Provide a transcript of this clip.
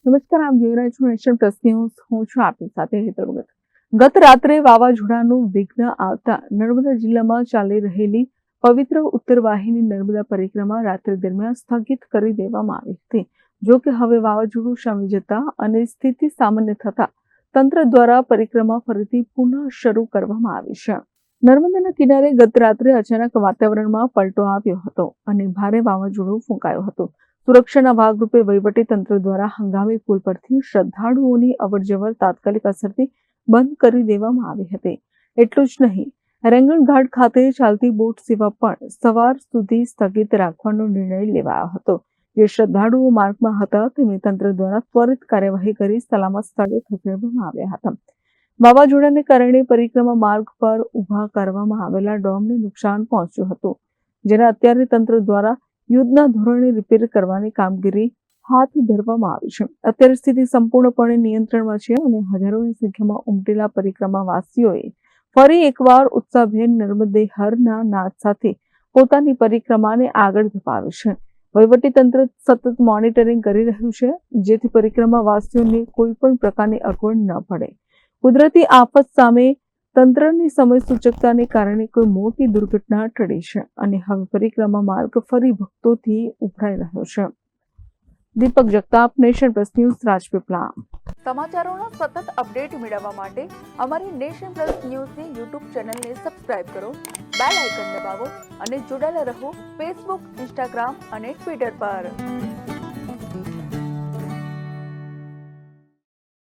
નમસ્કાર, આપ જોઈ રહ્યા છો નેશન પ્લસ ન્યૂઝ. હું છું આપની સાથે હેતલ ભગત. ગત રાત્રે વાવાઝોડાનું વિઘ્ન આવતા નર્મદા જિલ્લામાં ચાલી રહેલી પવિત્ર ઉત્તરવાહિની નર્મદા પરિક્રમા રાત્રિ દરમિયાન સ્થગિત કરી દેવામાં આવી હતી. જો કે હવે વાવાઝોડું શમી જતા અને સ્થિતિ સામાન્ય થતા તંત્ર દ્વારા પરિક્રમા ફરીથી પુનઃ શરૂ કરવામાં આવી છે. નર્મદાના કિનારે ગત રાત્રે અચાનક વાતાવરણમાં પલટો આવ્યો હતો અને ભારે વાવાઝોડું ફૂંકાયું હતું. સુરક્ષાના ભાગરૂપે વહીવટી તંત્ર દ્વારા હંગામી પુલ પરથી શ્રદ્ધાળુઓની અવરજવર તાત્કાલિક અસરથી બંધ કરી દેવામાં આવી હતી. એટલું જ નહીં, રેંગણ ઘાટ ખાતે ચાલતી બોટ સેવા પણ સવાર સુધી સ્થગિત રાખવાનો નિર્ણય લેવાયો હતો. જે શ્રદ્ધાળુઓ માર્ગમાં હતા તેમને તંત્ર દ્વારા ત્વરિત કાર્યવાહી કરી સલામત સ્થળે ખસેડવામાં આવ્યા હતા. વાવાઝોડાને કારણે પરિક્રમા માર્ગ પર ઉભા કરવામાં આવેલા ડોમને નુકસાન પહોંચ્યું હતું, જેને અત્યારે તંત્ર દ્વારા યુદ્ધના ધોરણે રિપેર કરવાની કામગીરી હાથ ધરવામાં આવી છે. અત્યારે સ્થિતિ સંપૂર્ણપણે નિયંત્રણમાં છે અને હજારોની સંખ્યામાં ઉમટેલા પરિક્રમાવાસીઓએ ફરી એકવાર ઉત્સાહભેર નર્મદે હરના નાદ સાથે પોતાની પરિક્રમાને આગળ ધપાવી છે. વહીવટીતંત્ર સતત મોનિટરિંગ કરી રહ્યું છે, જેથી પરિક્રમાવાસીઓને કોઈ પણ પ્રકારની અગવડ ન પડે. કુદરતી આફત સામે તંત્રની સમય સૂચકતાને કારણે કોઈ મોટી દુર્ઘટના ટળી છે અને હવે પરિક્રમા માર્ગ ફરી ભક્તોથી ઉભરાઈ રહ્યો છે. Deepak Jagtap, Nation Plus News, Rajpipla. સમાચારોનો સતત અપડેટ મેળવવા માટે અમારી નેશન પ્લસ ન્યૂઝની યુટ્યુબ ચેનલને સબસ્ક્રાઇબ કરો, બેલ આઇકન દબાવો અને જોડાયેલા રહો ફેસબુક, ઇન્સ્ટાગ્રામ અને ટ્વિટર પર.